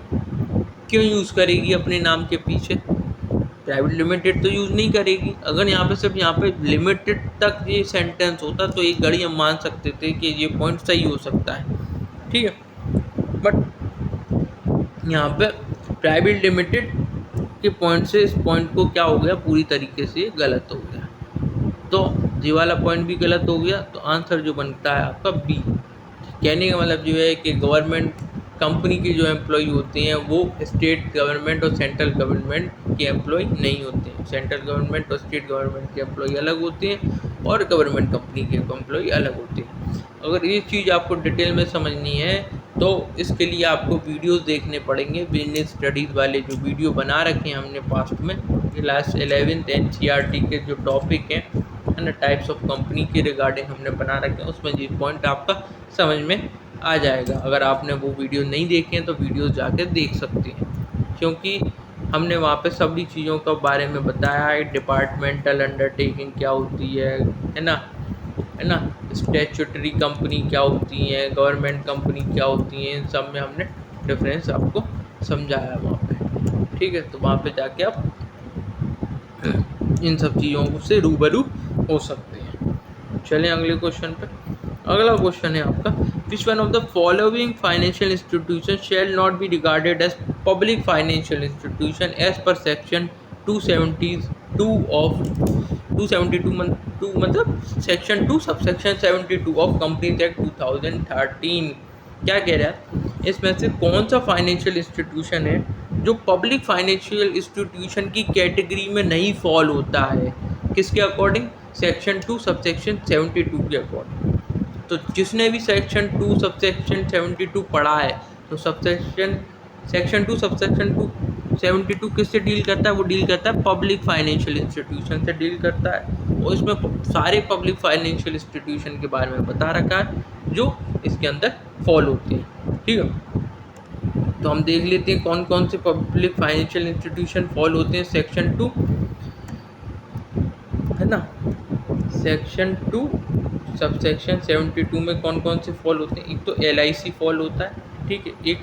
क्यों यूज़ करेगी अपने नाम के पीछे? प्राइवेट लिमिटेड तो यूज़ नहीं करेगी। अगर यहाँ पे सिर्फ यहाँ पे लिमिटेड तक ये सेंटेंस होता तो एक घड़ी हम मान सकते थे कि ये पॉइंट सही हो सकता है। ठीक है, बट यहाँ पे प्राइवेट लिमिटेड के पॉइंट से इस पॉइंट को क्या हो गया, पूरी तरीके से गलत हो गया। तो जी वाला पॉइंट भी गलत हो गया। तो आंसर जो बनता है आपका बी। कहने का मतलब जो है कि गवर्नमेंट कंपनी के जो एम्प्लॉय होते हैं वो स्टेट गवर्नमेंट और सेंट्रल गवर्नमेंट के एम्प्लॉय नहीं होते हैं। सेंट्रल गवर्नमेंट और स्टेट गवर्नमेंट के एम्प्लॉय अलग होते हैं और गवर्नमेंट कंपनी के एम्प्लॉय अलग होते हैं। अगर ये चीज़ आपको डिटेल में समझनी है तो इसके लिए आपको वीडियोस देखने पड़ेंगे। बिजनेस स्टडीज़ वाले जो वीडियो बना रखे हैं हमने पास्ट में, क्लास 11th NCERT के जो टॉपिक हैं है ना, टाइप्स ऑफ कंपनी के रिगार्डिंग हमने बना रखे हैं, उसमें ये पॉइंट आपका समझ में आ जाएगा। अगर आपने वो वीडियो नहीं देखे हैं तो वीडियो जाके देख सकते हैं, क्योंकि हमने वहाँ पे सभी चीज़ों के बारे में बताया है। डिपार्टमेंटल अंडरटेकिंग क्या होती है ना, स्टैट्यूटरी कंपनी क्या होती हैं, गवर्नमेंट कंपनी क्या होती हैं, इन सब में हमने डिफरेंस आपको समझाया वहाँ पे। ठीक है, तो वहाँ पे जाके आप इन सब चीज़ों से रूबरू हो सकते हैं। चलें अगले क्वेश्चन पे। अगला क्वेश्चन है आपका, which one of the following financial institution shall not be regarded as public financial institution as per section 272 of 272 मतलब section 2 subsection 72 of companies act 2013। क्या कह रहा है, इसमें से कौन सा फाइनेंशियल इंस्टीट्यूशन है जो पब्लिक फाइनेंशियल इंस्टीट्यूशन की कैटेगरी में नहीं फॉल होता है? किसके अकॉर्डिंग? सेक्शन 2 सबसेक्शन 72 के अकॉर्डिंग। तो जिसने भी सेक्शन 2 सबसेक्शन 72 पढ़ा है तो सेक्शन 2 सबसेक्शन 72 किससे डील करता है? वो डील करता है पब्लिक फाइनेंशियल इंस्टीट्यूशन से डील करता है, और इसमें सारे पब्लिक फाइनेंशियल इंस्टीट्यूशन के बारे में बता रखा है जो इसके अंदर फॉल होते हैं। ठीक है, तो हम देख लेते हैं कौन कौन से पब्लिक फाइनेंशियल इंस्टीट्यूशन फॉल होते हैं सेक्शन 2, है ना। सेक्शन 2 सबसेक्शन 72 में कौन कौन से फॉल होते हैं? एक तो LIC फॉल होता है, ठीक है, एक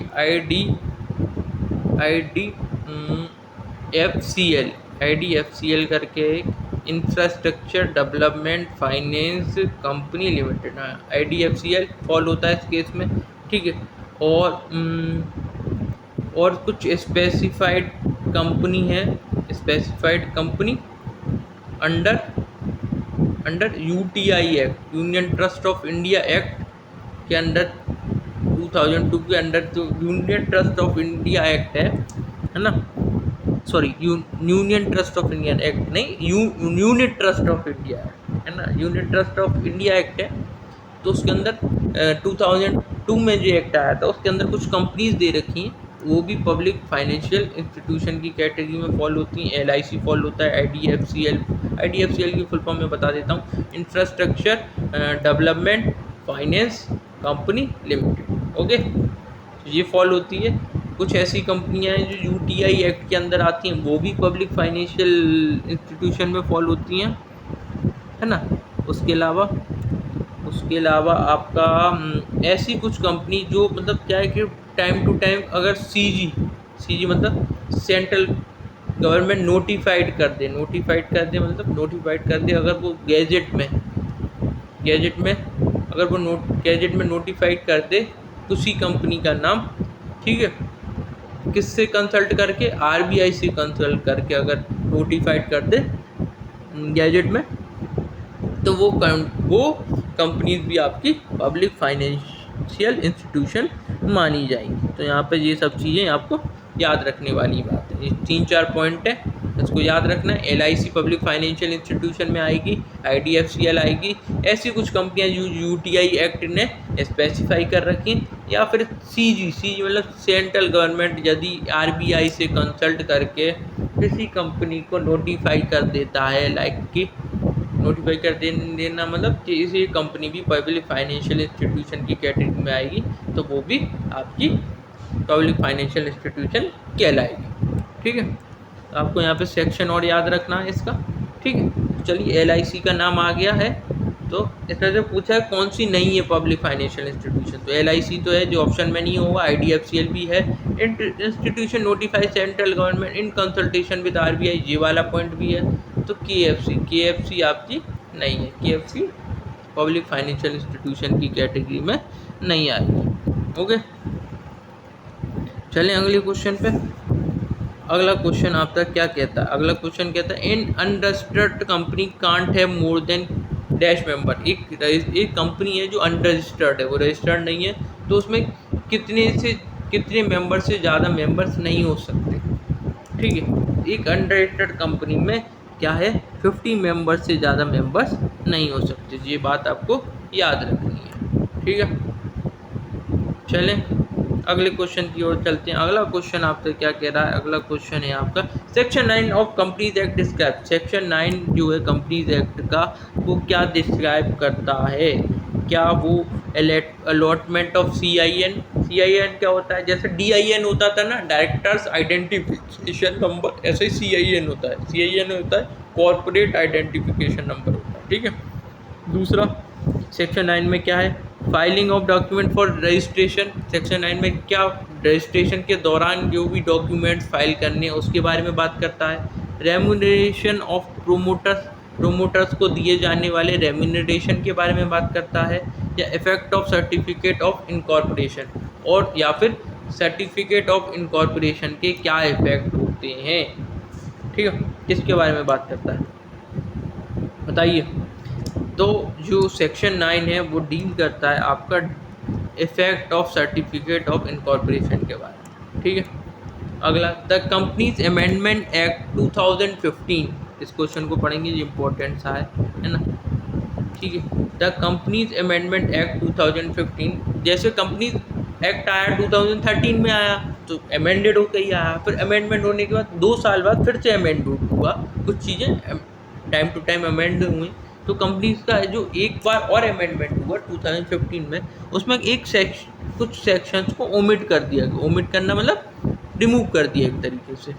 IDFCL करके एक infrastructure development finance company limited, हाँ IDFCL फॉल होता है इस केस में। ठीक है, और कुछ स्पेसिफाइड कंपनी है specified company under UTI act, union trust of India act के अंडर 2002 के अंडर जो union trust of India act है ना, sorry union trust of India act नहीं, यूनिट ट्रस्ट ऑफ इंडिया है ना, unit trust of India act है। तो उसके अंदर 2002 में जो एक्ट आया था उसके अंदर कुछ कंपनीज दे रखी हैं, वो भी पब्लिक फाइनेंशियल इंस्टीट्यूशन की कैटेगरी में फॉल होती हैं। LIC फॉल होता है, IDFCL की फुल फॉर्म में बता देता हूँ, infrastructure development finance company limited. Okay, ये फॉल होती है। कुछ ऐसी कंपनियां हैं जो UTI एक्ट के अंदर आती हैं, वो भी पब्लिक फाइनेंशियल इंस्टीट्यूशन में फॉल होती हैं, है ना। उसके अलावा आपका ऐसी कुछ कंपनी जो मतलब क्या है कि टाइम टू टाइम अगर CG मतलब सेंट्रल गवर्नमेंट नोटिफाइड कर दे मतलब नोटिफाइड कर दे, अगर वो गैजेट में अगर वो गैजेट में नोटिफाइड कर दे उसी कंपनी का नाम, ठीक है, किससे कंसल्ट करके, RBI से कंसल्ट करके अगर नोटिफाइड कर दे गैजेट में, तो वो कंपनीज भी आपकी पब्लिक फाइनेंशियल इंस्टीट्यूशन मानी जाएंगी। तो यहाँ पे ये सब चीज़ें आपको याद रखने वाली बात है। ये 3-4 पॉइंट है, इसको याद रखना है। LIC पब्लिक फाइनेंशियल इंस्टीट्यूशन में आएगी, IDFCL आएगी। ऐसी कुछ कंपनियां जो UTI एक्ट ने स्पेसिफाई कर रखी, या फिर CG मतलब सेंट्रल गवर्नमेंट यदि RBI से कंसल्ट करके किसी कंपनी को नोटिफाई कर देता है, लाइक कि नोटिफाई कर देना मतलब कि इसी कंपनी भी पब्लिक फाइनेंशियल इंस्टीट्यूशन की कैटेगरी में आएगी, तो वो भी आपकी पब्लिक फाइनेंशियल इंस्टीट्यूशन कहलाएगी। ठीक है, तो आपको यहाँ पे सेक्शन और याद रखना है इसका। ठीक है, चलिए LIC का नाम आ गया है, तो इसमें से पूछा है कौन सी नहीं है पब्लिक फाइनेंशियल इंस्टीट्यूशन, तो LIC तो है जो ऑप्शन में नहीं होगा, IDFCL भी है, institution notify central government in consultation with RBI, ये वाला पॉइंट भी है। तो KFC आपकी नहीं है, KFC पब्लिक फाइनेंशियल इंस्टीट्यूशन की कैटेगरी में नहीं आएगी। ओके, चलें अगले क्वेश्चन पे। अगला क्वेश्चन आपका क्या कहता है, अगला क्वेश्चन कहता है in unregistered company can't have more than dash member. एक कंपनी है जो अनरजिस्टर्ड है, वो रजिस्टर्ड नहीं है, तो उसमें कितने मेंबर से ज़्यादा मेंबर्स नहीं हो सकते। ठीक है, एक अनरजिस्टर्ड कंपनी में क्या है, 50 मेंबर से ज़्यादा मेंबर्स नहीं हो सकते। ये बात आपको याद रखनी है। ठीक है, चलें अगले क्वेश्चन की ओर चलते हैं। अगला क्वेश्चन आपसे क्या कह रहा है, अगला क्वेश्चन है आपका section 9 of companies act describe. Section 9 जो है कंपनीज एक्ट का, वो क्या डिस्क्राइब करता है, क्या वो अलॉटमेंट ऑफ CIN क्या होता है, जैसे DIN होता था ना, डायरेक्टर्स आइडेंटिफिकेशन नंबर, ऐसे ही CIN होता है। CIN होता है कॉर्पोरेट आइडेंटिफिकेशन नंबर होता है। ठीक है, दूसरा सेक्शन 9 में क्या है, filing of document for registration. Section 9 में क्या रजिस्ट्रेशन के दौरान जो भी डॉक्यूमेंट्स फाइल करने हैं उसके बारे में बात करता है। रेम्यूनरेशन ऑफ प्रोमोटर्स को दिए जाने वाले रेम्यूनरेशन के बारे में बात करता है, या effect of certificate of incorporation, और या फिर सर्टिफिकेट ऑफ इनकॉर्पोरेशन के क्या इफेक्ट होते हैं। ठीक है, किसके बारे में बात करता है बताइए। तो जो सेक्शन 9 है वो डील करता है आपका effect of certificate of incorporation के बारे में। ठीक है, अगला द कंपनीज अमेंडमेंट एक्ट 2015, इस क्वेश्चन को पढ़ेंगे, ये इंपॉर्टेंट सा है ना। ठीक है, द कंपनीज अमेंडमेंट एक्ट 2015, जैसे कंपनीज एक्ट आया 2013 में आया तो अमेंडेड होकर ही आया, फिर अमेंडमेंट होने के बाद 2 साल बाद फिर से अमेंड हुआ, कुछ चीज़ें टाइम टू टाइम अमेंड हुई। तो कंपनीज का जो एक बार और अमेंडमेंट हुआ 2015 में, उसमें कुछ सेक्शंस को ओमिट कर दिया गया। ओमिट करना मतलब रिमूव कर दिया एक तरीके से,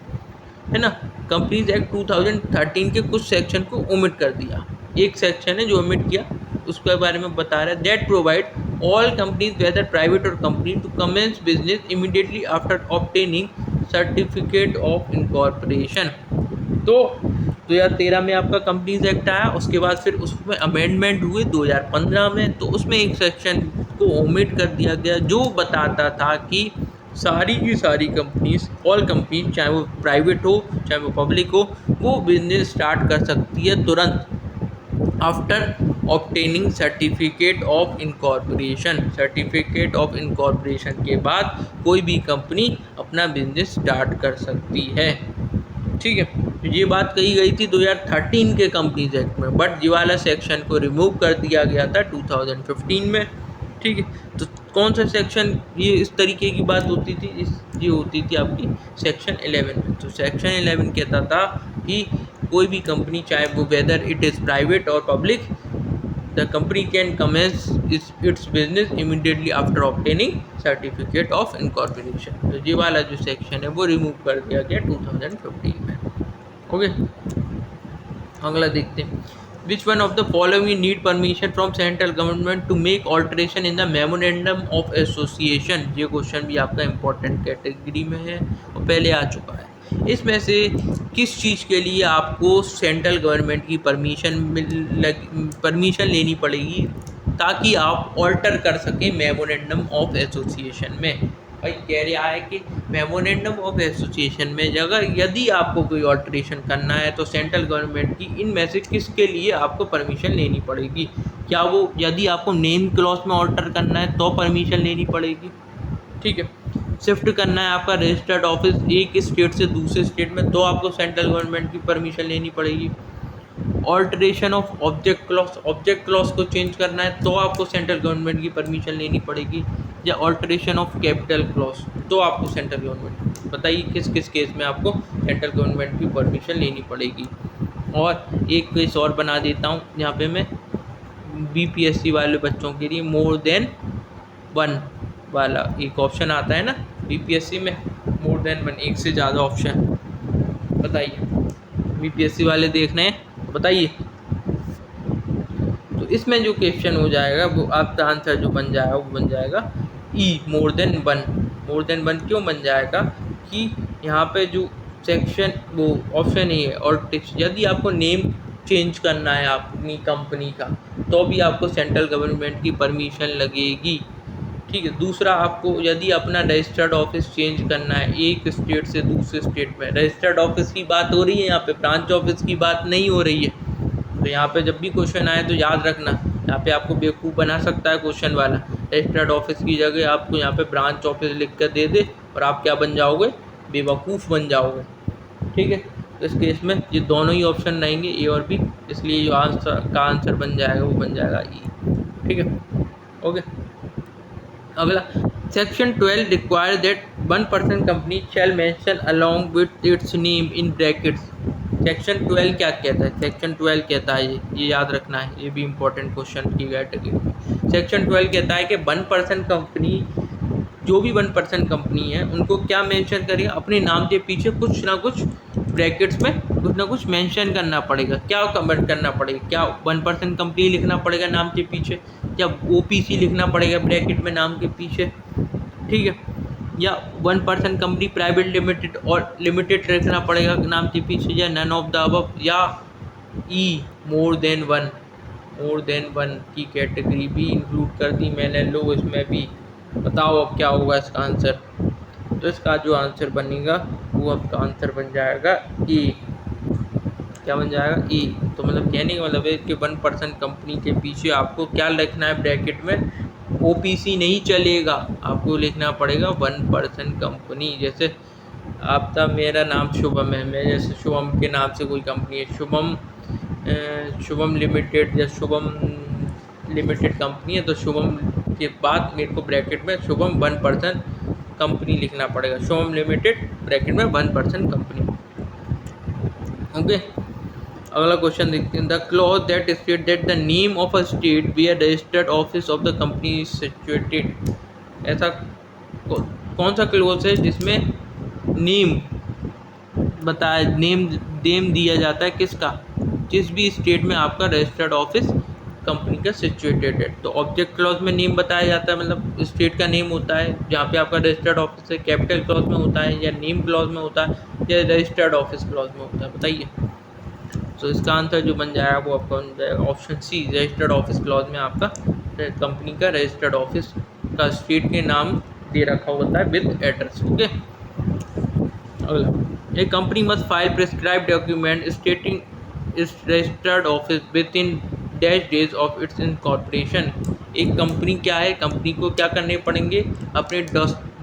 है ना। कंपनीज एक्ट 2013 के कुछ सेक्शन को ओमिट कर दिया। एक सेक्शन है जो ओमिट किया, उसके बारे में बता रहा है, that provide all companies whether private और company to commence business immediately after obtaining certificate of incorporation. तो 2013 में आपका कंपनीज एक्ट आया, उसके बाद फिर उसमें अमेंडमेंट हुए 2015 में, तो उसमें एक सेक्शन को ओमिट कर दिया गया जो बताता था कि सारी की सारी कंपनीज, ऑल कंपनीज, चाहे वो प्राइवेट हो चाहे वो पब्लिक हो, वो बिजनेस स्टार्ट कर सकती है तुरंत after obtaining certificate of incorporation. Certificate of incorporation के बाद कोई भी कंपनी अपना बिजनेस स्टार्ट कर सकती है। ठीक है, तो ये बात कही गई थी 2013 के कंपनीज एक्ट में, बट ये वाला सेक्शन को रिमूव कर दिया गया था 2015 में। ठीक है, तो कौन सा सेक्शन ये इस तरीके की बात होती थी, ये होती थी आपकी सेक्शन 11 में। तो सेक्शन 11 कहता था कि कोई भी कंपनी, चाहे वो वेदर इट इज़ प्राइवेट और public, the company can commence its business immediately after obtaining certificate of incorporation. तो ये वाला जो सेक्शन है वो रिमूव कर दिया गया 2015 में। ओके, अगला देखते हैं। Which one of the following need permission from central government to make alteration in the memorandum of association? ये क्वेश्चन भी आपका इम्पोर्टेंट कैटेगरी में है और पहले आ चुका है। इसमें से किस चीज़ के लिए आपको सेंट्रल गवर्नमेंट की परमिशन लेनी पड़ेगी ताकि आप ऑल्टर कर सकें मेमोरेंडम ऑफ एसोसिएशन में? भाई कह रहा है कि मेमोरेंडम ऑफ एसोसिएशन में अगर यदि आपको कोई ऑल्ट्रेशन करना है तो सेंट्रल गवर्नमेंट की इनमें से किसके लिए आपको परमिशन लेनी पड़ेगी? क्या वो यदि आपको नेम क्लॉज में ऑल्टर करना है तो परमिशन लेनी पड़ेगी? ठीक है, शिफ्ट करना है आपका रजिस्टर्ड ऑफिस एक स्टेट से दूसरे स्टेट में तो आपको सेंट्रल गवर्नमेंट की परमिशन लेनी पड़ेगी। ऑल्ट्रेशन ऑफ ऑब्जेक्ट क्लॉज को चेंज करना है तो आपको सेंट्रल गवर्नमेंट की परमिशन लेनी पड़ेगी, या ऑल्ट्रेशन ऑफ कैपिटल क्लॉज तो आपको सेंट्रल गवर्नमेंट, बताइए किस किस केस में आपको सेंट्रल गवर्नमेंट की परमिशन लेनी पड़ेगी। और एक केस और बना देता हूँ यहाँ पे मैं, बीपीएससी वाले बच्चों के लिए मोर देन वन वाला एक ऑप्शन आता है ना बीपीएससी में, मोर देन वन, एक से ज़्यादा ऑप्शन, बताइए बीपीएससी वाले देख रहे हैं बताइए। तो इसमें जो क्वेश्चन हो जाएगा वो आपका आंसर जो बन जाएगा वो बन जाएगा ई, more than one. More than one क्यों बन जाएगा कि यहाँ पे जो सेक्शन वो ऑप्शन ही है, और यदि आपको नेम चेंज करना है अपनी कंपनी का तो भी आपको सेंट्रल गवर्नमेंट की परमिशन लगेगी। ठीक है, दूसरा आपको यदि अपना रजिस्टर्ड ऑफिस चेंज करना है एक स्टेट से दूसरे स्टेट में, रजिस्टर्ड ऑफिस की बात हो रही है यहाँ पे, ब्रांच ऑफिस की बात नहीं हो रही है। तो यहाँ पे जब भी क्वेश्चन आए तो याद रखना, यहाँ पे आपको बेवकूफ़ बना सकता है क्वेश्चन वाला, रजिस्टर्ड ऑफिस की जगह आपको यहाँ पे ब्रांच ऑफिस लिख कर दे दे और आप क्या बन जाओगे, बेवकूफ़ बन जाओगे। ठीक है, तो इस केस में ये दोनों ही ऑप्शन रहेंगे ए और बी, इसलिए जो आंसर बन जाएगा वो बन जाएगा ई। ठीक है, ओके। अगला, section 12 require that 1% company shall mention along with its name in brackets. Section 12 क्या कहता है? सेक्शन 12 कहता है, ये याद रखना है, ये भी इंपॉर्टेंट क्वेश्चन की कैटेगरी में। सेक्शन 12 कहता है कि 1% कंपनी, जो भी 1% कंपनी है उनको क्या मेंशन करेगा, अपने नाम के पीछे कुछ ना कुछ ब्रैकेट्स में कुछ ना कुछ मेंशन करना पड़ेगा। क्या कमेंट करना पड़ेगा? क्या 1% कंपनी लिखना पड़ेगा नाम के पीछे, या ओपीसी लिखना पड़ेगा ब्रैकेट में नाम के पीछे? ठीक है, या 1% कंपनी प्राइवेट लिमिटेड और लिमिटेड लिखना पड़ेगा नाम के पीछे, या नन ऑफ द अबव, या ई, more than one. More than one की कैटेगरी भी इंक्लूड कर दी मैंने, लो इसमें भी। बताओ अब क्या होगा इसका आंसर? तो इसका जो आंसर बनेगा वो आपका आंसर बन जाएगा ए। क्या बन जाएगा? ए। तो मतलब कहने का मतलब है कि 1% कंपनी के पीछे आपको क्या लिखना है ब्रैकेट में, ओपीसी नहीं चलेगा, आपको लिखना पड़ेगा 1% कंपनी। जैसे आपका मेरा नाम शुभम है, मैं जैसे शुभम के नाम से कोई कंपनी है, शुभम लिमिटेड या शुभम लिमिटेड कंपनी है, तो शुभम के बाद मेरे को ब्रैकेट में शुभम 1% कंपनी लिखना पड़ेगा, शुभम लिमिटेड ब्रैकेट में 1% कंपनी। ओके, अगला क्वेश्चन देखते हैं। The clause that state that the name of a state where registered office of the company is situated. ऐसा कौन सा क्लॉज है जिसमें नेम बताया, नेम दिया जाता है किसका, जिस भी स्टेट में आपका रजिस्टर्ड ऑफिस कंपनी का सिचुएटेड है। तो ऑब्जेक्ट क्लॉज में नेम बताया जाता है, मतलब स्टेट का नेम होता है जहाँ पे आपका रजिस्टर्ड ऑफिस है। कैपिटल क्लॉज में होता है, या नेम क्लॉज में होता है, या रजिस्टर्ड ऑफिस क्लॉज में होता है, बताइए। तो इसका आंसर जो बन जाएगा वो आपका बन जाएगा option C, registered office clause में आपका कंपनी का रजिस्टर्ड ऑफिस का स्टेट के नाम दे रखा होता है विद एड्रेस। ओके, अगला, a company must file prescribe document stating is registered office within dash days of its incorporation. एक कंपनी क्या है, कंपनी को क्या करने पड़ेंगे, अपने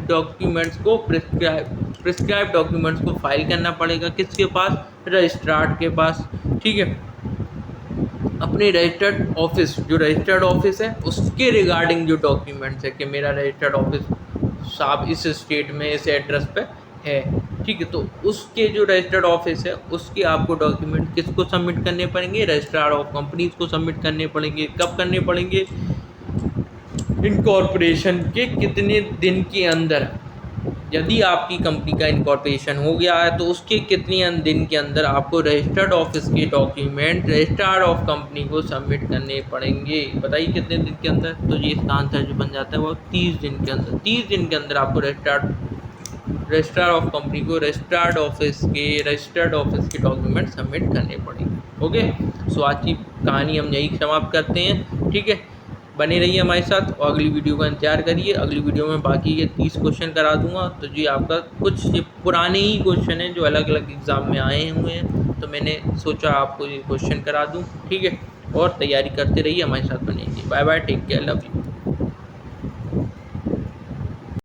डॉक्यूमेंट्स को प्रिस्क्राइब डॉक्यूमेंट्स को फाइल करना पड़ेगा, किसके पास, रजिस्ट्रार के पास। ठीक है, अपने रजिस्टर्ड ऑफिस, जो रजिस्टर्ड ऑफिस है उसके रिगार्डिंग जो डॉक्यूमेंट्स है कि मेरा रजिस्टर्ड ऑफिस साहब इस स्टेट में इस एड्रेस पे है। ठीक है, तो उसके जो रजिस्टर्ड ऑफिस है उसके आपको डॉक्यूमेंट किसको सबमिट करने पड़ेंगे, रजिस्ट्रार ऑफ कंपनीज को सबमिट करने पड़ेंगे। कब करने पड़ेंगे, इनकॉर्पोरेशन के कितने दिन के अंदर। यदि आपकी कंपनी का इनकॉर्पोरेशन हो गया है तो उसके कितने दिन के अंदर आपको रजिस्टर्ड ऑफिस के डॉक्यूमेंट रजिस्ट्रार ऑफ कंपनी को सबमिट करने पड़ेंगे। बताइए कितने दिन के अंदर। तो ये इसका आंसर जो बन जाता है वो 30 दिन के अंदर। 30 दिन के अंदर आपको रजिस्ट्रार ऑफ कंपनी को रजिस्टर्ड ऑफिस के डॉक्यूमेंट सबमिट करने पड़ेंगे। ओके, सो आज की कहानी हम यही समाप्त करते हैं। ठीक है, बने रहिए हमारे साथ और अगली वीडियो का इंतजार करिए। अगली वीडियो में बाकी के 30 क्वेश्चन करा दूंगा। तो जी आपका कुछ ये पुराने ही क्वेश्चन हैं जो अलग अलग एग्ज़ाम में आए हुए हैं, तो मैंने सोचा आपको ये क्वेश्चन करा दूं। ठीक है, और तैयारी करते रहिए, हमारे साथ बने रहिए। Bye bye, take care, love you.